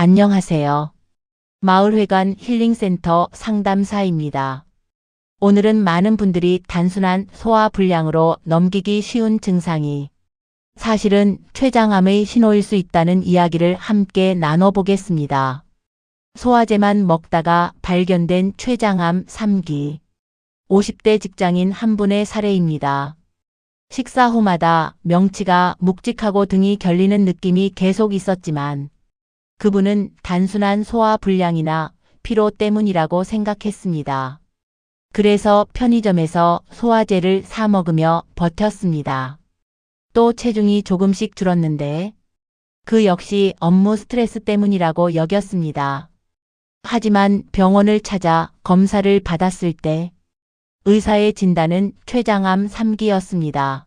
안녕하세요. 마을회관 힐링센터 상담사입니다. 오늘은 많은 분들이 단순한 소화불량으로 넘기기 쉬운 증상이 사실은 췌장암의 신호일 수 있다는 이야기를 함께 나눠보겠습니다. 소화제만 먹다가 발견된 췌장암 3기. 50대 직장인 한 분의 사례입니다. 식사 후마다 명치가 묵직하고 등이 결리는 느낌이 계속 있었지만 그분은 단순한 소화불량이나 피로 때문이라고 생각했습니다. 그래서 편의점에서 소화제를 사 먹으며 버텼습니다. 또 체중이 조금씩 줄었는데 그 역시 업무 스트레스 때문이라고 여겼습니다. 하지만 병원을 찾아 검사를 받았을 때 의사의 진단은 췌장암 3기였습니다.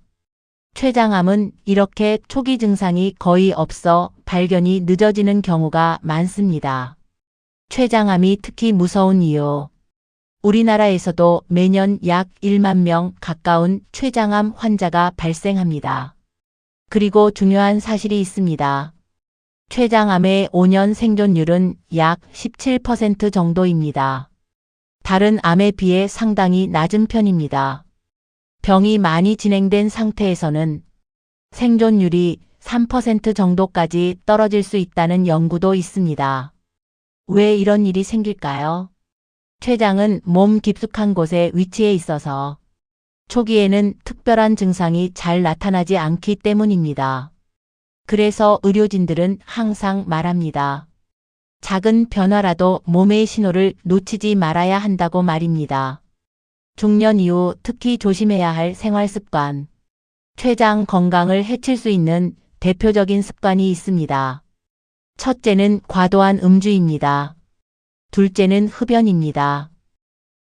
췌장암은 이렇게 초기 증상이 거의 없어 발견이 늦어지는 경우가 많습니다. 췌장암이 특히 무서운 이유. 우리나라에서도 매년 약 1만 명 가까운 췌장암 환자가 발생합니다. 그리고 중요한 사실이 있습니다. 췌장암의 5년 생존율은 약 17% 정도입니다. 다른 암에 비해 상당히 낮은 편입니다. 병이 많이 진행된 상태에서는 생존율이 3% 정도까지 떨어질 수 있다는 연구도 있습니다. 왜 이런 일이 생길까요? 췌장은 몸 깊숙한 곳에 위치해 있어서 초기에는 특별한 증상이 잘 나타나지 않기 때문입니다. 그래서 의료진들은 항상 말합니다. 작은 변화라도 몸의 신호를 놓치지 말아야 한다고 말입니다. 중년 이후 특히 조심해야 할 생활습관. 췌장 건강을 해칠 수 있는 대표적인 습관이 있습니다. 첫째는 과도한 음주입니다. 둘째는 흡연입니다.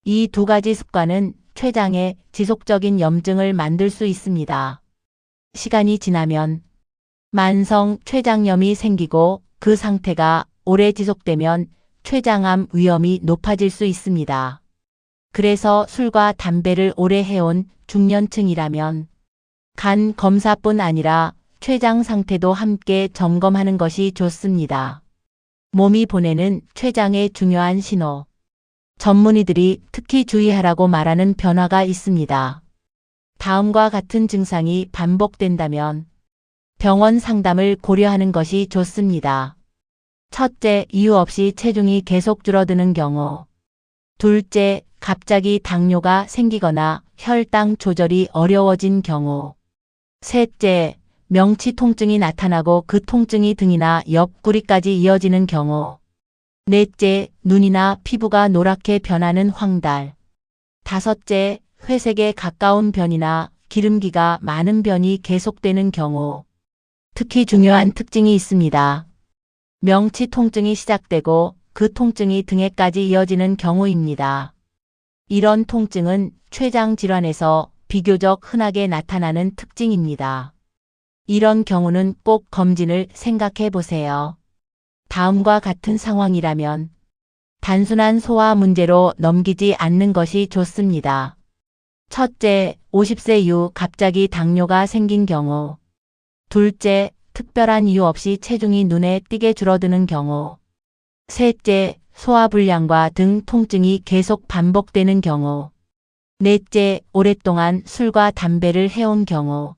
이 두 가지 습관은 췌장에 지속적인 염증을 만들 수 있습니다. 시간이 지나면 만성 췌장염이 생기고 그 상태가 오래 지속되면 췌장암 위험이 높아질 수 있습니다. 그래서 술과 담배를 오래 해온 중년층이라면 간 검사뿐 아니라 췌장 상태도 함께 점검하는 것이 좋습니다. 몸이 보내는 췌장의 중요한 신호. 전문의들이 특히 주의하라고 말하는 변화가 있습니다. 다음과 같은 증상이 반복된다면 병원 상담을 고려하는 것이 좋습니다. 첫째, 이유 없이 체중이 계속 줄어드는 경우. 둘째, 갑자기 당뇨가 생기거나 혈당 조절이 어려워진 경우. 셋째, 명치 통증이 나타나고 그 통증이 등이나 옆구리까지 이어지는 경우. 넷째, 눈이나 피부가 노랗게 변하는 황달. 다섯째, 회색에 가까운 변이나 기름기가 많은 변이 계속되는 경우. 특히 중요한 특징이 있습니다. 명치 통증이 시작되고 그 통증이 등에까지 이어지는 경우입니다. 이런 통증은 췌장 질환에서 비교적 흔하게 나타나는 특징입니다. 이런 경우는 꼭 검진을 생각해 보세요. 다음과 같은 상황이라면 단순한 소화 문제로 넘기지 않는 것이 좋습니다. 첫째, 50세 이후 갑자기 당뇨가 생긴 경우. 둘째, 특별한 이유 없이 체중이 눈에 띄게 줄어드는 경우. 셋째, 소화불량과 등 통증이 계속 반복되는 경우. 넷째, 오랫동안 술과 담배를 해온 경우.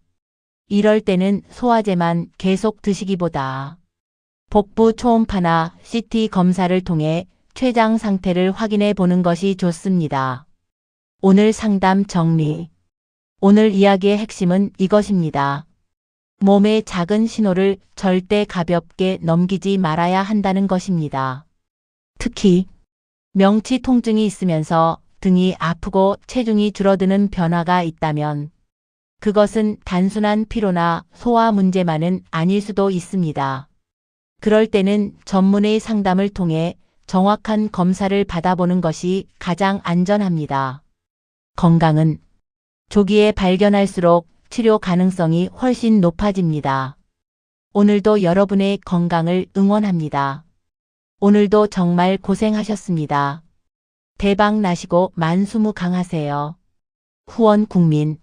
이럴 때는 소화제만 계속 드시기보다 복부 초음파나 CT 검사를 통해 췌장 상태를 확인해 보는 것이 좋습니다. 오늘 상담 정리. 오늘 이야기의 핵심은 이것입니다. 몸의 작은 신호를 절대 가볍게 넘기지 말아야 한다는 것입니다. 특히 명치 통증이 있으면서 등이 아프고 체중이 줄어드는 변화가 있다면 그것은 단순한 피로나 소화 문제만은 아닐 수도 있습니다. 그럴 때는 전문의 상담을 통해 정확한 검사를 받아보는 것이 가장 안전합니다. 건강은 조기에 발견할수록 치료 가능성이 훨씬 높아집니다. 오늘도 여러분의 건강을 응원합니다. 오늘도 정말 고생하셨습니다. 대박 나시고 만수무강하세요. 후원국민